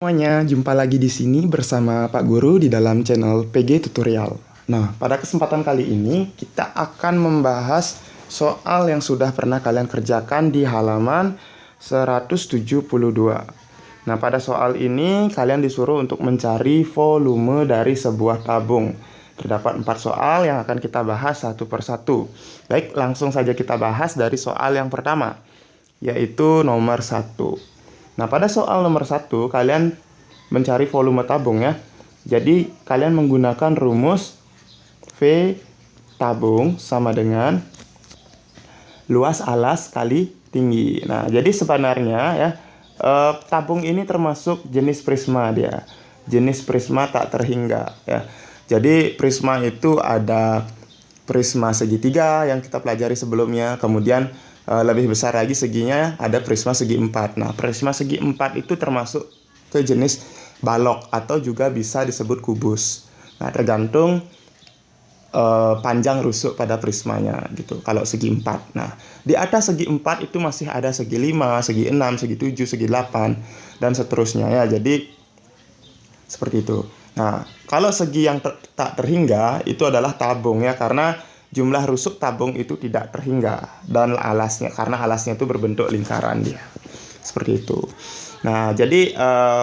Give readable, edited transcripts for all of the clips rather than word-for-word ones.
Semuanya, jumpa lagi di sini bersama Pak Guru di dalam channel PG Tutorial. Nah, pada kesempatan kali ini kita akan membahas soal yang sudah pernah kalian kerjakan di halaman 172. Nah, pada soal ini kalian disuruh untuk mencari volume dari sebuah tabung. Terdapat 4 soal yang akan kita bahas satu persatu. Baik, langsung saja kita bahas dari soal yang pertama, yaitu nomor 1. Nah, pada soal nomor 1, kalian mencari volume tabung ya. Jadi, kalian menggunakan rumus V tabung sama dengan luas alas kali tinggi. Nah, jadi sebenarnya ya, tabung ini termasuk jenis prisma dia. Jenis prisma tak terhingga ya. Jadi, prisma itu ada prisma segitiga yang kita pelajari sebelumnya. Kemudian lebih besar lagi seginya ada prisma segi empat. Nah, prisma segi empat itu termasuk ke jenis balok atau juga bisa disebut kubus. Nah, tergantung panjang rusuk pada prismanya gitu. Kalau segi empat. Nah, di atas segi empat itu masih ada segi 5, segi 6, segi 7, segi 8 dan seterusnya ya. Jadi seperti itu. Nah, kalau segi yang tak terhingga itu adalah tabung ya, karena jumlah rusuk tabung itu tidak terhingga, dan alasnya, karena alasnya itu berbentuk lingkaran dia. Seperti itu. Nah, jadi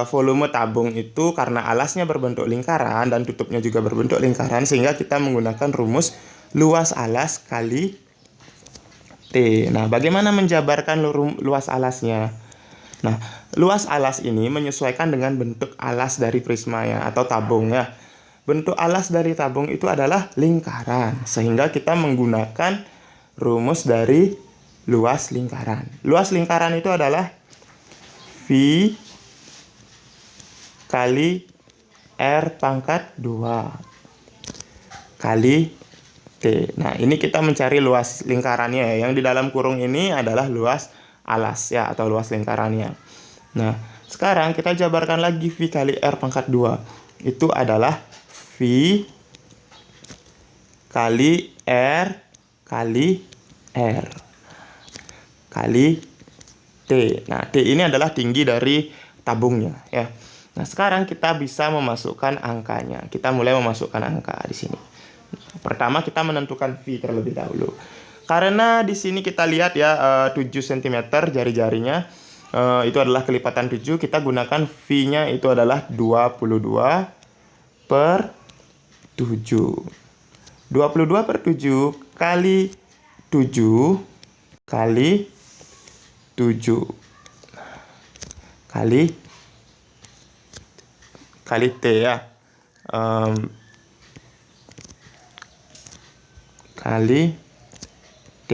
volume tabung itu karena alasnya berbentuk lingkaran dan tutupnya juga berbentuk lingkaran, sehingga kita menggunakan rumus luas alas kali T. Nah, bagaimana menjabarkan luas alasnya? Nah, luas alas ini menyesuaikan dengan bentuk alas dari prismanya atau tabung ya. Bentuk alas dari tabung itu adalah lingkaran, sehingga kita menggunakan rumus dari luas lingkaran. Luas lingkaran itu adalah V kali R pangkat 2 kali T. Nah, ini kita mencari luas lingkarannya ya. Yang di dalam kurung ini adalah luas alas ya, atau luas lingkarannya. Nah, sekarang kita jabarkan lagi V kali R pangkat 2. Itu adalah V kali R kali R kali T. Nah, T ini adalah tinggi dari tabungnya ya. Nah, sekarang kita bisa memasukkan angkanya. Kita mulai memasukkan angka di sini. Pertama kita menentukan V terlebih dahulu. Karena di sini kita lihat ya 7 cm jari-jarinya itu adalah kelipatan 7, kita gunakan V-nya itu adalah 22 per 7. 22 per 7 kali 7 kali 7 kali T ya. Kali T.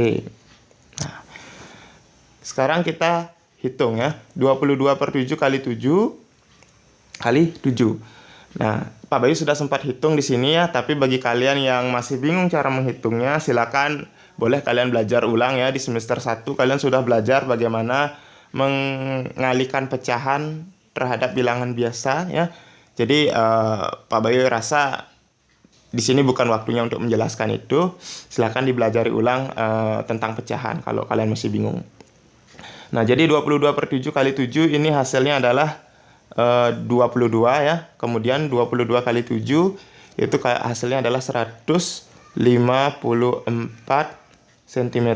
Nah, sekarang kita hitung ya. 22 per 7 kali 7 kali 7. Nah, Pak Bayu sudah sempat hitung di sini ya, tapi bagi kalian yang masih bingung cara menghitungnya, silakan boleh kalian belajar ulang ya. Di semester 1 kalian sudah belajar bagaimana mengalihkan pecahan terhadap bilangan biasa ya. Jadi Pak Bayu rasa di sini bukan waktunya untuk menjelaskan itu. Silakan dibelajari ulang tentang pecahan kalau kalian masih bingung. Nah, jadi 22 per 7 kali 7 ini hasilnya adalah 22 ya. Kemudian 22 kali 7 itu hasilnya adalah 154 cm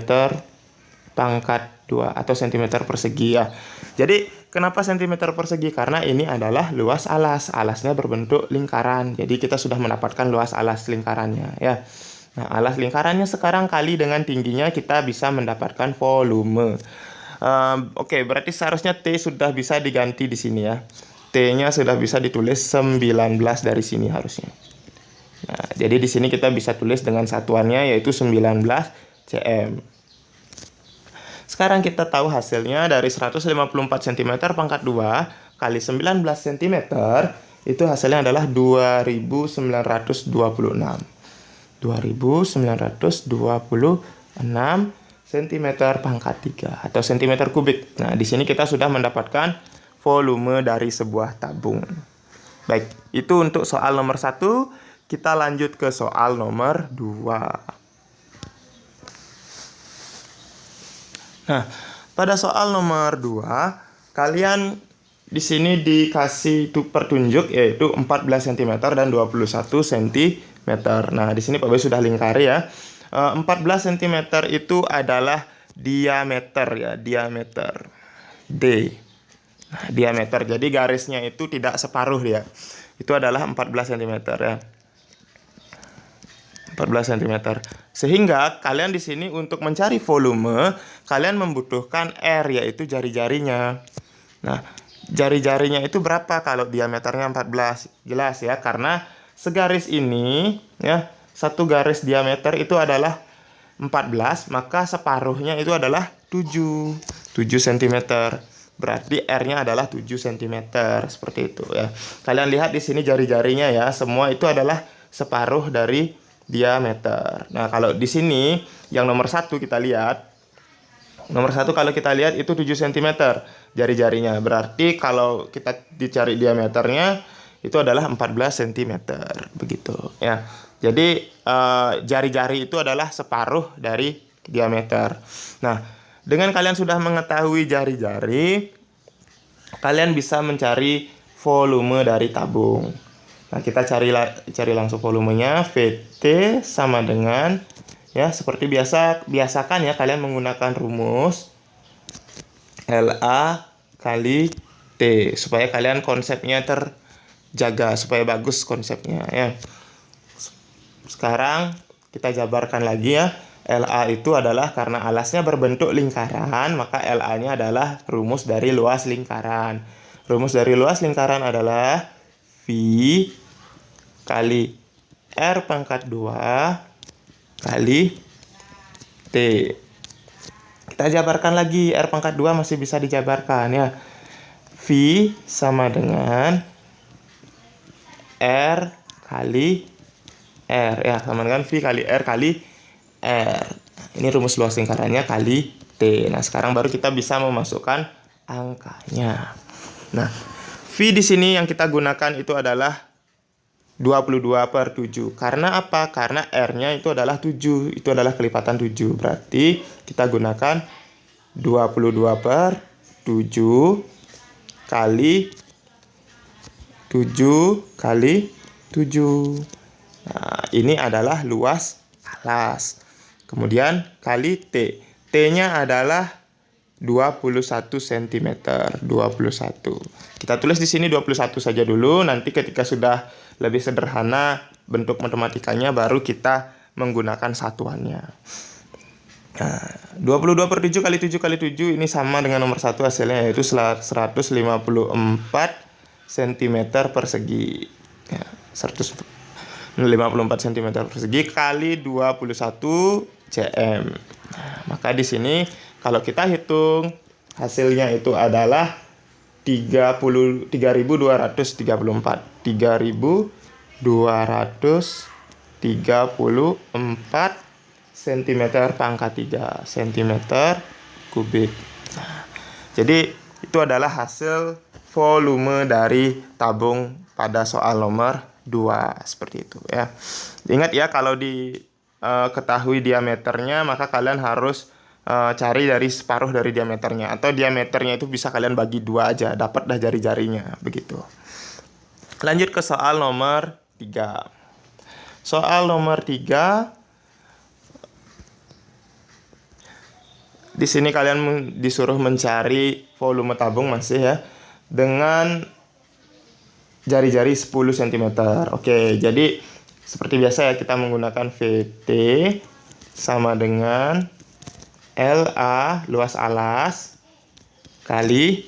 pangkat 2 atau cm persegi ya. Jadi kenapa cm persegi? Karena ini adalah luas alas. Alasnya berbentuk lingkaran. Jadi kita sudah mendapatkan luas alas lingkarannya ya. Nah, alas lingkarannya sekarang kali dengan tingginya, kita bisa mendapatkan volume. Oke, berarti seharusnya T sudah bisa diganti di sini ya. T-nya sudah bisa ditulis 19 dari sini harusnya. Nah, jadi di sini kita bisa tulis dengan satuannya yaitu 19 cm. Sekarang kita tahu hasilnya dari 154 cm pangkat 2 kali 19 cm itu hasilnya adalah 2926. 2926 cm pangkat 3 atau cm kubik. Nah, di sini kita sudah mendapatkan volume dari sebuah tabung. Baik, itu untuk soal nomor 1. Kita lanjut ke soal nomor 2. Nah, pada soal nomor 2, kalian di sini dikasih petunjuk yaitu 14 cm dan 21 cm. Nah, di sini Pak Boy sudah lingkari ya. 14 cm itu adalah diameter ya, diameter D. Nah, diameter. Jadi garisnya itu tidak separuh dia. Itu adalah 14 cm ya. 14 cm. Sehingga kalian di sini untuk mencari volume, kalian membutuhkan R yaitu jari-jarinya. Nah, jari-jarinya itu berapa kalau diameternya 14? Jelas ya, karena segaris ini ya, satu garis diameter itu adalah 14, maka separuhnya itu adalah 7 cm. Berarti R-nya adalah 7 cm, seperti itu ya. Kalian lihat di sini jari-jarinya ya, semua itu adalah separuh dari diameter. Nah, kalau di sini yang nomor 1 kita lihat. Nomor 1 kalau kita lihat itu 7 cm jari-jarinya. Berarti kalau kita dicari diameternya itu adalah 14 cm, begitu ya. Jadi jari-jari itu adalah separuh dari diameter. Nah, dengan kalian sudah mengetahui jari-jari, kalian bisa mencari volume dari tabung. Nah, kita cari langsung volumenya. VT sama dengan ya, seperti biasakan ya, kalian menggunakan rumus LA kali T supaya kalian konsepnya terjaga, supaya bagus konsepnya ya. Sekarang kita jabarkan lagi ya. LA itu adalah karena alasnya berbentuk lingkaran, maka LA-nya adalah rumus dari luas lingkaran. Rumus dari luas lingkaran adalah V kali R pangkat 2 kali T. Kita jabarkan lagi, R pangkat 2 masih bisa dijabarkan ya. V sama dengan R kali R ya, sama dengan V kali R kali R. Ini rumus luas lingkarannya kali T. Nah, sekarang baru kita bisa memasukkan angkanya. Nah, V di sini yang kita gunakan itu adalah 22/7. Karena apa? Karena R-nya itu adalah 7. Itu adalah kelipatan 7. Berarti kita gunakan 22/7 kali 7 kali 7. Nah, ini adalah luas alas. Kemudian kali T. T-nya adalah 21 cm. 21. Kita tulis di sini 21 saja dulu. Nanti ketika sudah lebih sederhana bentuk matematikanya, baru kita menggunakan satuannya. Nah, 22/7 kali 7 kali 7 ini sama dengan nomor 1 hasilnya, yaitu 154 cm persegi. Ya, 154 cm persegi kali 21 cm. Nah, maka di sini kalau kita hitung hasilnya itu adalah 3.234 cm pangkat 3 cm kubik. Nah, jadi itu adalah hasil volume dari tabung pada soal nomor 2, seperti itu ya. Ingat ya, kalau diketahui diameternya, maka kalian harus cari dari separuh dari diameternya, atau diameternya itu bisa kalian bagi 2 aja, dapat dah jari-jarinya, begitu. Lanjut ke soal nomor 3. Soal nomor 3, di sini kalian disuruh mencari volume tabung masih ya, dengan jari-jari 10 cm. Oke, jadi seperti biasa ya, kita menggunakan VT sama dengan LA luas alas kali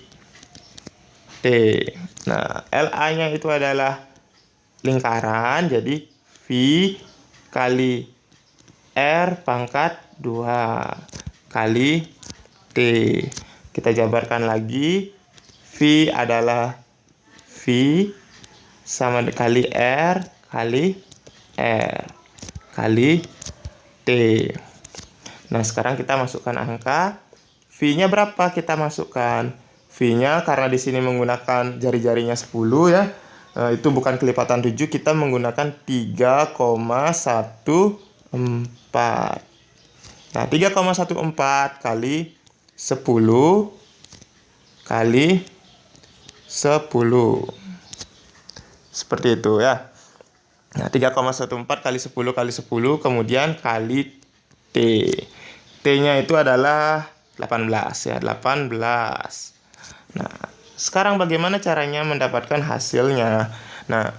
T. Nah, LA-nya itu adalah lingkaran, jadi V kali R pangkat 2 kali T. Kita jabarkan lagi, V adalah V sama kali R kali R kali T. Nah, sekarang kita masukkan angka. V-nya berapa kita masukkan? V-nya karena di sini menggunakan jari-jarinya 10 ya. Itu bukan kelipatan 7, kita menggunakan 3,14. Nah, 3,14 kali 10 kali Seperti itu ya. Nah, 3,14 kali 10 kali 10 kemudian kali T. T-nya itu adalah 18 ya, 18. Nah, sekarang bagaimana caranya mendapatkan hasilnya? Nah,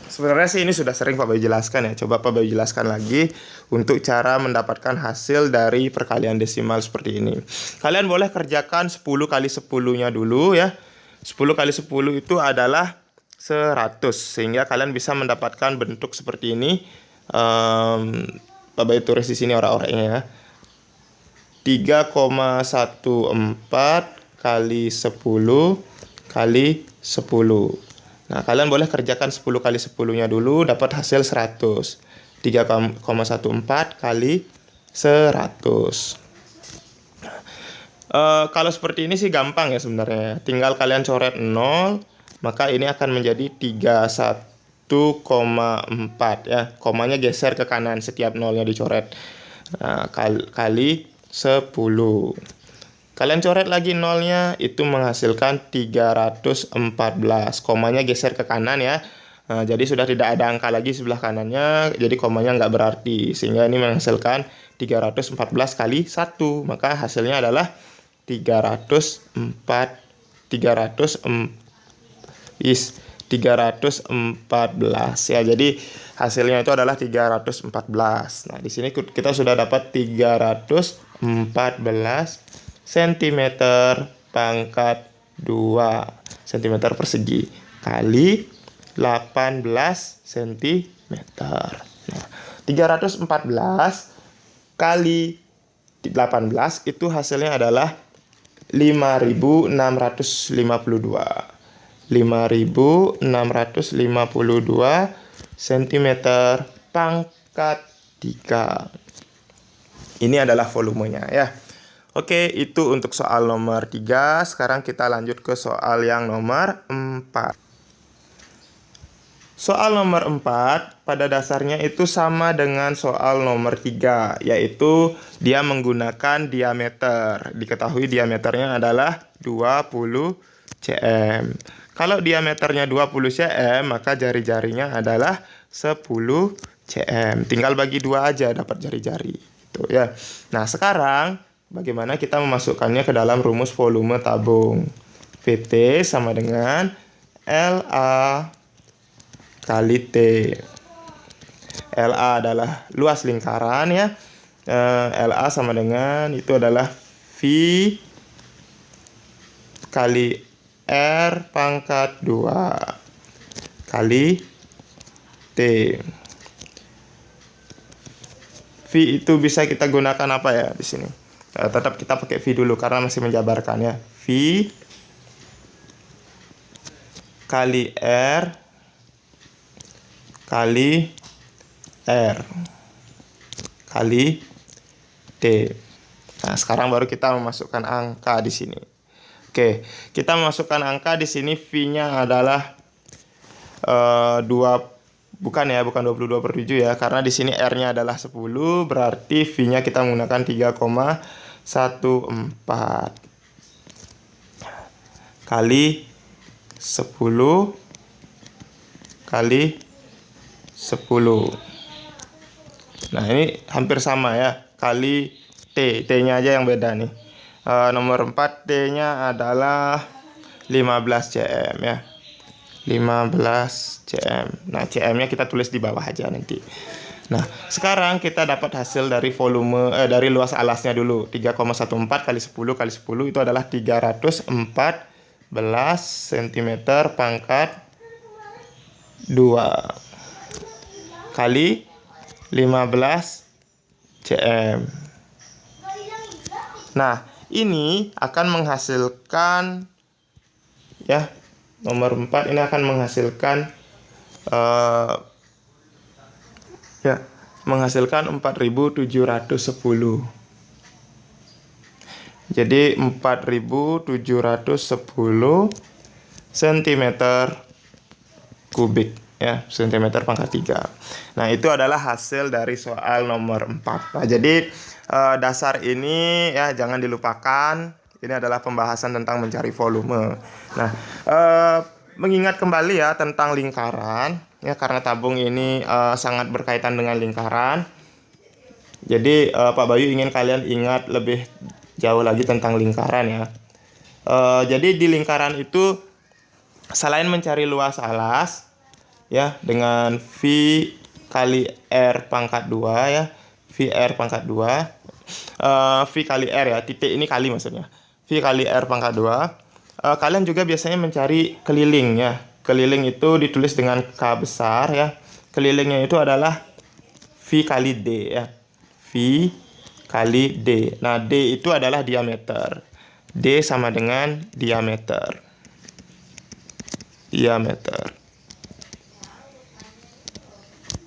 sebenarnya sih ini sudah sering Pak Bayu jelaskan ya. Coba Pak Bayu jelaskan lagi untuk cara mendapatkan hasil dari perkalian desimal seperti ini. Kalian boleh kerjakan 10 kali 10-nya dulu ya. 10 kali 10 itu adalah 100, sehingga kalian bisa mendapatkan bentuk seperti ini. Pak Bayu tulis di sini ora-oranya ya. 3,14 kali 10 kali 10. Nah, kalian boleh kerjakan 10 kali 10-nya dulu, dapat hasil 100. 3,14 kali 100. Kalau seperti ini sih gampang ya sebenarnya. Tinggal kalian coret 0, maka ini akan menjadi 31,4 ya. Komanya geser ke kanan setiap nolnya dicoret. Nah, kali 10. Kalian coret lagi nolnya, itu menghasilkan 314. Komanya geser ke kanan ya. Nah, jadi sudah tidak ada angka lagi sebelah kanannya, jadi komanya nggak berarti. Sehingga ini menghasilkan 314 kali 1. Maka hasilnya adalah 314 ya. Jadi hasilnya itu adalah 314. Nah, di sini kita sudah dapat 314 cm pangkat 2 cm persegi kali 18 cm. Nah, 314 kali 18 itu hasilnya adalah 5.652. 5.652 cm pangkat 3. Ini adalah volumenya ya. Oke, itu untuk soal nomor 3. Sekarang kita lanjut ke soal yang nomor 4. Soal nomor 4 pada dasarnya itu sama dengan soal nomor 3, yaitu dia menggunakan diameter. Diketahui diameternya adalah 20 cm. Kalau diameternya 20 cm, maka jari-jarinya adalah 10 cm. Tinggal bagi 2 aja dapat jari-jari. Gitu ya. Nah, sekarang bagaimana kita memasukkannya ke dalam rumus volume tabung? VT sama dengan LA kali T. LA adalah luas lingkaran ya. LA sama dengan itu adalah V kali R pangkat 2 kali T. V itu bisa kita gunakan apa ya di sini? Tetap kita pakai V dulu karena masih menjabarkan ya. V kali R kali R kali T. Nah, sekarang baru kita memasukkan angka di sini. Oke, kita memasukkan angka di sini. V-nya adalah bukan 22/7 ya, karena di sini R-nya adalah 10, berarti V-nya kita menggunakan 3,14 kali 10 kali 10. Nah, ini hampir sama ya, kali T. T-nya aja yang beda nih. Nomor 4 T-nya adalah 15 cm ya. 15 cm. Nah, cm-nya kita tulis di bawah aja nanti. Nah, sekarang kita dapat hasil dari volume dari luas alasnya dulu. 3,14 kali 10 kali 10 itu adalah 314 cm pangkat 2 kali 15 cm. Nah, ini akan menghasilkan ya, nomor 4 ini akan menghasilkan menghasilkan 4.710. Jadi 4.710 cm kubik ya, cm pangkat 3. Nah, itu adalah hasil dari soal nomor 4. Nah, jadi dasar ini ya jangan dilupakan Ini adalah pembahasan tentang mencari volume. Nah, mengingat kembali ya tentang lingkaran, ya karena tabung ini sangat berkaitan dengan lingkaran. Jadi Pak Bayu ingin kalian ingat lebih jauh lagi tentang lingkaran ya. Jadi di lingkaran itu selain mencari luas alas ya dengan V kali R pangkat 2 ya, VR pangkat 2, V kali R ya, titik ini kali maksudnya, V kali R pangkat 2. Kalian juga biasanya mencari keliling ya. Keliling itu ditulis dengan K besar ya. Kelilingnya itu adalah V kali D ya, V kali D. Nah, D itu adalah diameter. D sama dengan diameter.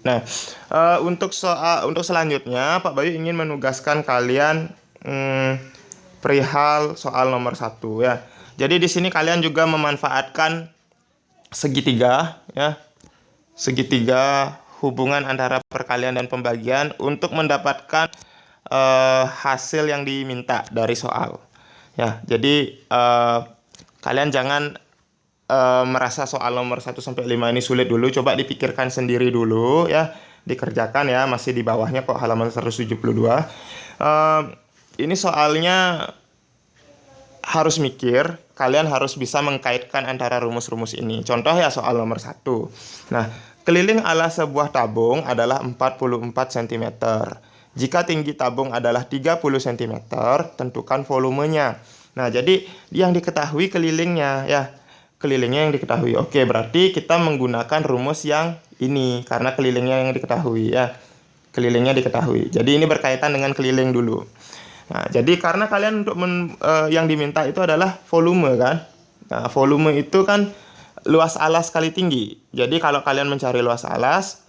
Nah, untuk selanjutnya Pak Bayu ingin menugaskan kalian perihal soal nomor 1 ya. Jadi di sini kalian juga memanfaatkan segitiga ya. Segitiga hubungan antara perkalian dan pembagian untuk mendapatkan hasil yang diminta dari soal. Ya, jadi kalian jangan merasa soal nomor 1 sampai 5 ini sulit dulu, coba dipikirkan sendiri dulu ya, dikerjakan ya, masih di bawahnya kok halaman 172. Ini soalnya harus mikir, kalian harus bisa mengkaitkan antara rumus-rumus ini. Contoh ya soal nomor 1. Nah, keliling alas sebuah tabung adalah 44 cm. Jika tinggi tabung adalah 30 cm, tentukan volumenya. Nah, jadi yang diketahui kelilingnya ya. Kelilingnya yang diketahui. Oke, berarti kita menggunakan rumus yang ini karena kelilingnya yang diketahui ya. Kelilingnya diketahui. Jadi ini berkaitan dengan keliling dulu. Nah, jadi karena kalian untuk yang diminta itu adalah volume kan. Nah, volume itu kan luas alas kali tinggi. Jadi kalau kalian mencari luas alas,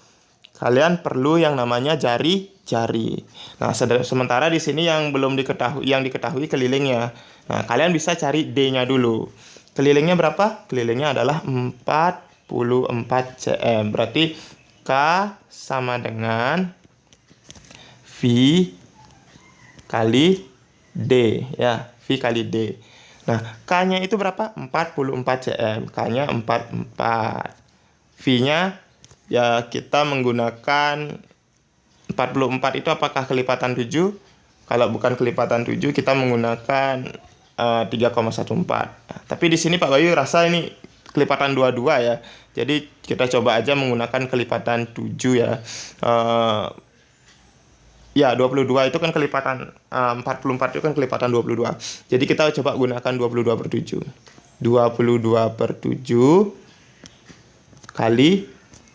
kalian perlu yang namanya jari-jari. Nah, sementara di sini yang belum diketahui, yang diketahui kelilingnya. Nah, kalian bisa cari D-nya dulu. Kelilingnya berapa? Kelilingnya adalah 44 cm. Berarti K sama dengan V kali D ya, V kali D. Nah, K-nya itu berapa? 44 cm. K-nya 44. V-nya ya kita menggunakan 44 itu apakah kelipatan 7? Kalau bukan kelipatan 7, kita menggunakan 3,14. Nah, tapi di sini Pak Bayu rasa ini kelipatan 22 ya. Jadi kita coba aja menggunakan kelipatan 7 ya. Ya, 22 itu kan kelipatan 44 itu kan kelipatan 22. Jadi kita coba gunakan 22 per 7. 22 per 7 kali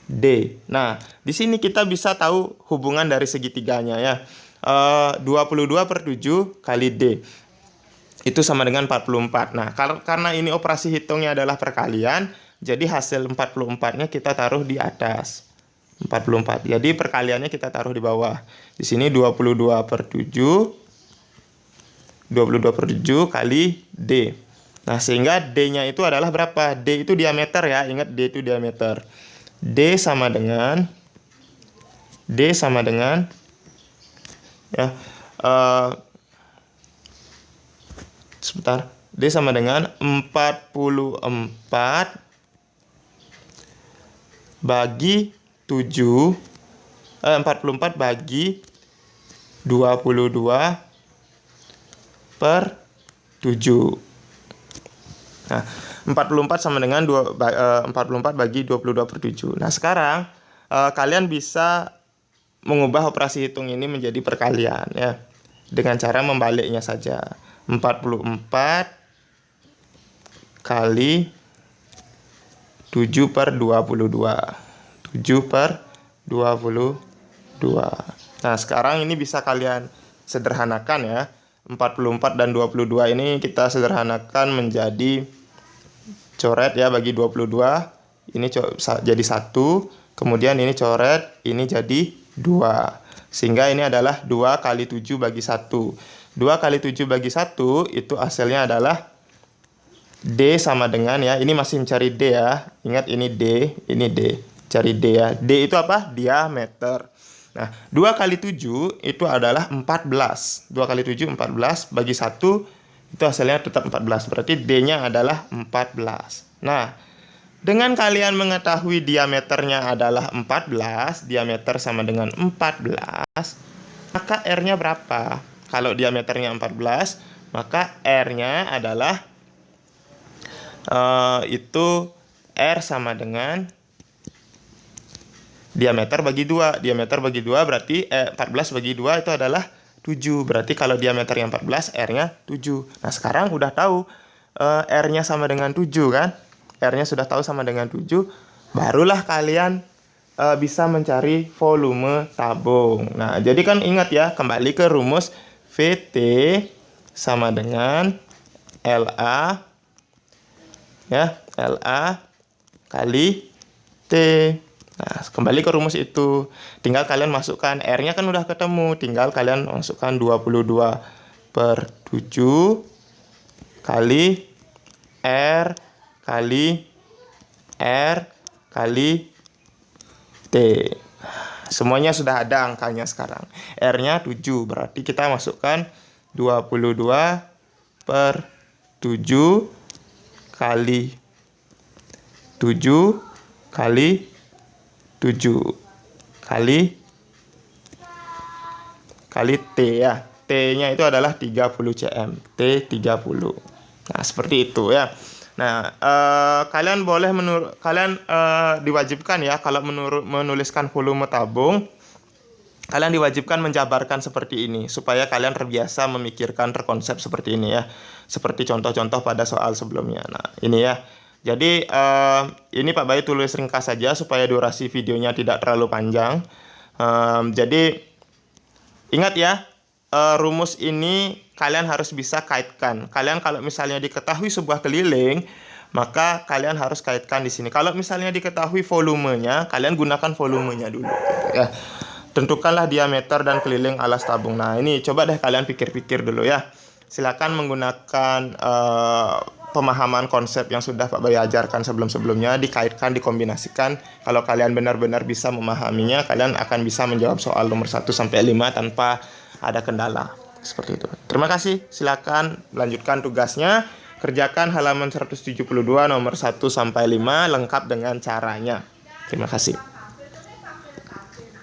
D. Nah, di sini kita bisa tahu hubungan dari segitiganya ya. 22 per 7 kali D. Itu sama dengan 44. Nah, karena ini operasi hitungnya adalah perkalian, jadi hasil 44-nya kita taruh di atas. 44. Jadi perkaliannya kita taruh di bawah. Di sini 22 per 7. 22 per 7 kali D. Nah, sehingga D-nya itu adalah berapa? D itu diameter ya. Ingat D itu diameter. D sama dengan ya sebentar. D sama dengan 44 bagi 7 44 bagi 22 per 7. Nah, 44 sama dengan 44 bagi 22 per 7. Nah, sekarang kalian bisa mengubah operasi hitung ini menjadi perkalian ya. Dengan cara membaliknya saja. 44 kali 7 per 22. 7 per 22. Nah, sekarang ini bisa kalian sederhanakan ya. 44 dan 22 ini kita sederhanakan menjadi coret ya, bagi 22. Ini jadi 1. Kemudian ini coret, ini jadi 2. Sehingga ini adalah 2 kali 7 bagi 1. 2 kali 7 bagi 1 itu hasilnya adalah D sama dengan ya, ini masih mencari D ya. Ingat ini D, ini D. Cari D ya. D itu apa? Diameter. Nah, 2 kali 7 itu adalah 14. 2 kali 7 14 bagi 1 Itu hasilnya tetap 14. Berarti D-nya adalah 14. Nah, dengan kalian mengetahui diameternya adalah 14, diameter sama dengan 14, maka R-nya berapa? Kalau diameternya 14, maka R-nya adalah itu R sama dengan diameter bagi 2. Diameter bagi 2 berarti 14 bagi 2 itu adalah 7. Berarti kalau diameternya 14, R-nya 7. Nah, sekarang udah tahu R-nya sama dengan 7 kan? R-nya sudah tahu sama dengan 7, barulah kalian bisa mencari volume tabung. Nah, jadi kan ingat ya, kembali ke rumus VT sama dengan LA ya, LA kali T. Nah, kembali ke rumus itu. Tinggal kalian masukkan R-nya kan udah ketemu, tinggal kalian masukkan 22/7 kali R kali R kali T. Semuanya sudah ada angkanya sekarang. R-nya 7, berarti kita masukkan 22/7 kali 7 kali 7 kali T ya. T-nya itu adalah 30 cm. T 30. Nah, seperti itu ya. Nah, kalian boleh diwajibkan ya, kalau menuliskan volume tabung, kalian diwajibkan menjabarkan seperti ini supaya kalian terbiasa memikirkan, terkonsep seperti ini ya, seperti contoh-contoh pada soal sebelumnya. Nah, ini ya. Jadi ini Pak Bayu tulis ringkas saja supaya durasi videonya tidak terlalu panjang. Jadi ingat ya, rumus ini kalian harus bisa kaitkan. Kalian kalau misalnya diketahui sebuah keliling, maka kalian harus kaitkan di sini. Kalau misalnya diketahui volumenya, kalian gunakan volumenya dulu ya. Tentukanlah diameter dan keliling alas tabung. Nah, ini coba deh kalian pikir-pikir dulu ya. Silakan menggunakan pemahaman konsep yang sudah Pak Bayu ajarkan sebelum-sebelumnya, dikaitkan, dikombinasikan. Kalau kalian benar-benar bisa memahaminya, kalian akan bisa menjawab soal nomor 1 sampai 5 tanpa ada kendala. Seperti itu. Terima kasih. Silakan lanjutkan tugasnya. Kerjakan halaman 172 nomor 1 sampai 5 lengkap dengan caranya. Terima kasih.